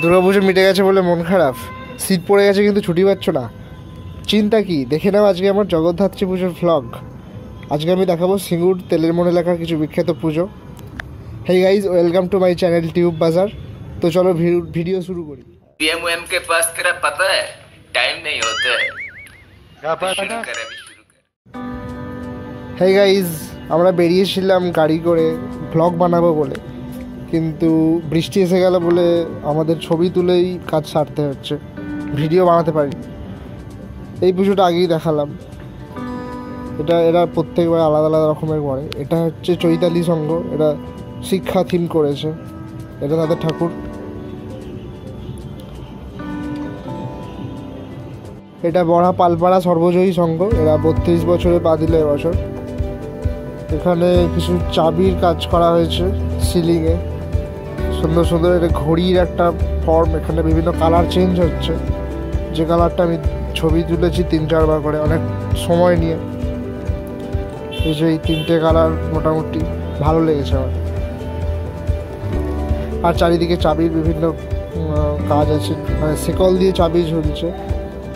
দুর্গাপুজো মিটে গেছে বলে মন খারাপ, শীত পড়ে গেছে কিন্তু ছুটি পাচ্ছ না, চিন্তা কি? দেখে নাও আজকে আমার জগদ্ধাত্রী পুজোর ভ্লগ। আজকে আমি দেখাবো সিঙ্গুর তেলের মন এলাকার কিছু বিখ্যাত পুজো। Hey guys, welcome to my channel tube বাজার। তো চলো ভিডিও শুরু করি। पीएमओएम के पास तेरा पता है टाइम नहीं होता है। शुरू कर अभी शुरू कर। হেই গাইজ, আমরা বেরিয়েছিলাম গাড়ি করে ভ্লগ বানাবো বলে, কিন্তু বৃষ্টি এসে গেল বলে আমাদের ছবি তুলেই কাজ সারতে হচ্ছে, ভিডিও বানাতে পারি। এই পুজোটা আগেই দেখালাম। এরা প্রত্যেকবার আলাদা আলাদা রকমের করে। এটা হচ্ছে চৈতালি সংঘ, এরা শিক্ষা থিম করেছে, এটা তাদের ঠাকুর। এটা বড়া পালপাড়া সর্বজয়ী সংঘ, এরা 32 বছরে পা দিল এবছর। এখানে কিছু চাবির কাজ করা হয়েছে সিলিংয়ে, সুন্দর সুন্দর। এটা ঘড়ির একটা ফর্ম, এখানে বিভিন্ন কালার চেঞ্জ হচ্ছে, যে কালারটা আমি ছবি তুলেছি 3-4 বার করে অনেক সময় নিয়ে। এই যে এই 3টে কালার মোটামুটি ভালো লেগেছে আমার। আর চারিদিকে চাবির বিভিন্ন কাজ আছে, মানে শিকল দিয়ে চাবি ঝুলছে,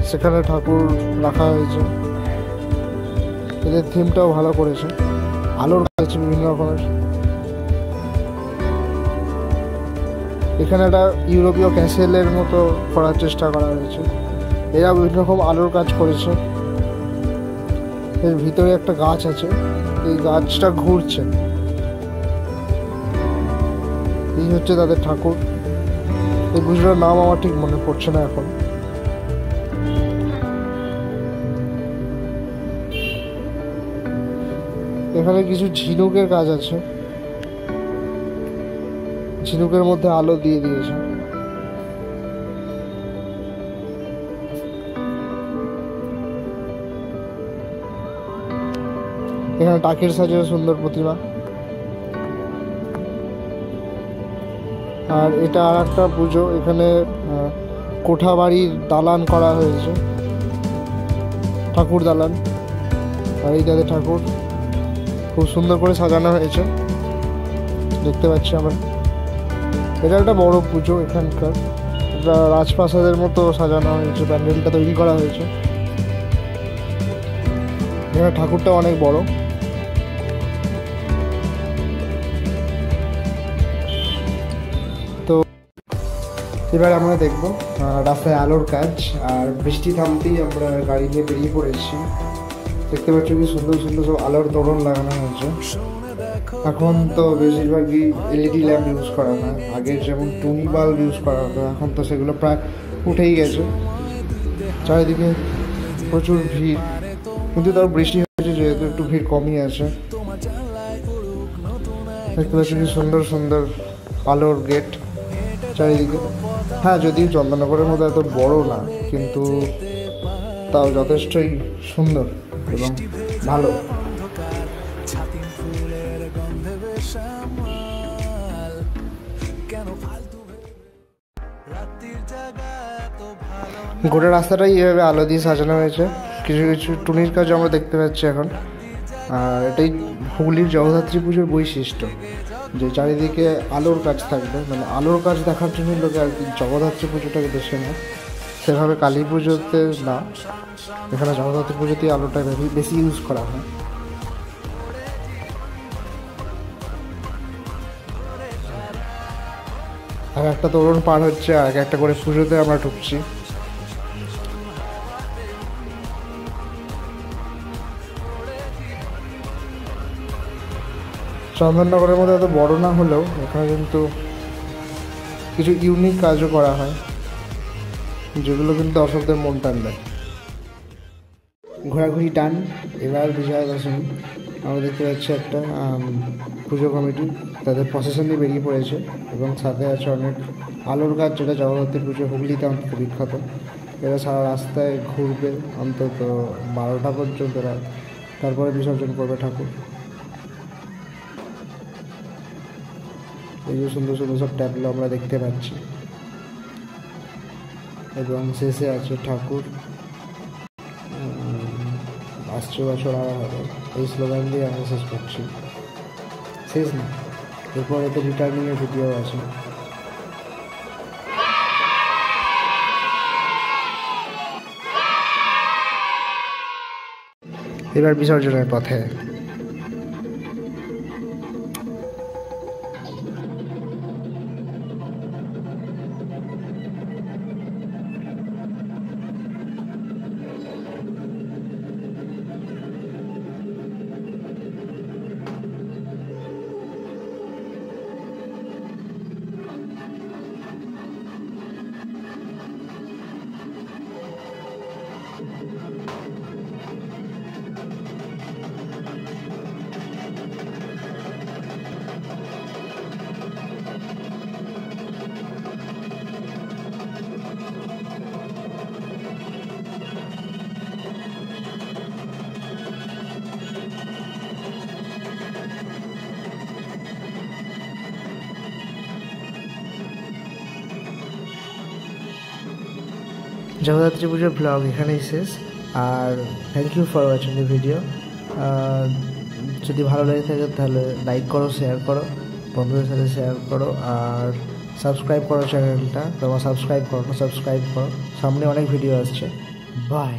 সেখানে ঠাকুর রাখা হয়েছে। এদের থিমটাও ভালো করেছে, আলোর কাজ আছে বিভিন্ন রকমের। এখানে একটা ইউরোপীয় ক্যাসেলের মতো করার চেষ্টা করা হয়েছে, এরা বিভিন্ন রকম আলোর কাজ করেছে। এর ভিতরে একটা গাছ আছে, এই গাছটা ঘুরছে। এই হচ্ছে তাদের ঠাকুর। এই পুজোর নাম আমার ঠিক মনে পড়ছে না এখন। এখানে কিছু ঝিনুকের কাজ আছে, ঝিনুকের মধ্যে আলো দিয়ে দিয়েছে। এখানে টাকের সাজে সুন্দর প্রতিমা। আর এটা আর একটা পুজো, এখানে কোঠা বাড়ির দালান করা হয়েছে, ঠাকুর দালান। আর এই তাদের ঠাকুর খুব সুন্দর করে সাজানো হয়েছে, দেখতে পাচ্ছি আমরা। এটা একটা বড় পুজো এখানকার, এটা রাজপ্রাসাদের মতো সাজানো হয়েছে, প্যান্ডেলটা তৈরি করা হয়েছে। এখানে ঠাকুরটা অনেক বড়। তো এবার আমরা দেখবো রাস্তায় আলোর কাজ। আর বৃষ্টি থামতেই আমরা গাড়ি নিয়ে বেরিয়ে পড়েছি। দেখতে পাচ্ছ কি সুন্দর সুন্দর সব আলোর তোরণ লাগানো হয়েছে। এখন তো বেশিরভাগই এলইডি ল্যাম্প ইউজ করা হয়, আগের যেমন টুনি বাল্ব ইউজ করা হতো, এখন তো সেগুলো প্রায় উঠেই গেছে। চারিদিকে প্রচুর ভিড়, কিন্তু তাও বৃষ্টি হয়েছে যেহেতু একটু ভিড় কমই আছে। দেখতে পাচ্ছি কি সুন্দর সুন্দর আলোর গেট চারিদিকে। হ্যাঁ, যদিও চন্দননগরের মতো এত বড় না, কিন্তু তাও যথেষ্টই সুন্দর এবং ভালো। গোটা রাস্তাটাই এইভাবে আলো দিয়ে সাজানো হয়েছে। কিছু কিছু টুনির কাজ আমরা দেখতে পাচ্ছি এখন। আর এটাই হুগলির জগদ্ধাত্রী পুজোর বৈশিষ্ট্য, যে চারিদিকে আলোর কাজ থাকবে, মানে আলোর কাজ দেখার জন্য লোকে আর কি জগদ্ধাত্রী পুজোটাকে বেছে নেয়। সেভাবে কালী পুজোতে না, এখানে জগদ্ধাত্রী পুজোতেই আলোটা বেশি ইউজ করা হয়। আর একটা তোরণ পার হচ্ছে, আর একটা করে পুজোতে আমরা ঢুকছি। চন্দননগরের মধ্যে এত বড় না হলেও এখানে কিন্তু কিছু ইউনিক কাজও করা হয়, যেগুলো কিন্তু দর্শকদের মন টান দেয়। ঘোরাঘুরি টান। এবার বিজয়া দশমী, আমরা দেখতে পাচ্ছি একটা পুজো কমিটি তাদের প্রসেশন নিয়ে বেরিয়ে পড়েছে, এবং সাথে আছে অনেক আলোর কাজ, যেটা জগদ্ধাত্রী পুজো হুগলিতে অন্তত বিখ্যাত। এরা সারা রাস্তায় ঘুরবে অন্তত 12টা পর্যন্ত, তারপরে বিসর্জন করবে ঠাকুর। এই যে সুন্দর সুন্দর সব ট্যাবলো আমরা দেখতে পাচ্ছি, এবং শেষে আছে ঠাকুর আসছে বছর আবার হবে, এই স্লোগান দিয়ে আমরা শেষ করছি। শেষ না, এরপর এতে রিটার্নিংয়ের ভিডিও আছে। এবার বিসর্জনের পথে। জগদ্ধাত্রী পুজোর ব্লগ এখানেই শেষ। আর thank you for watching the video. যদি ভালো লেগে থাকে তাহলে লাইক করো, শেয়ার করো, বন্ধুদের সাথে শেয়ার করো, আর সাবস্ক্রাইব করো চ্যানেলটা। তোমার সাবস্ক্রাইব করো, সাবস্ক্রাইব করো। সামনে অনেক ভিডিও আসছে। বাই।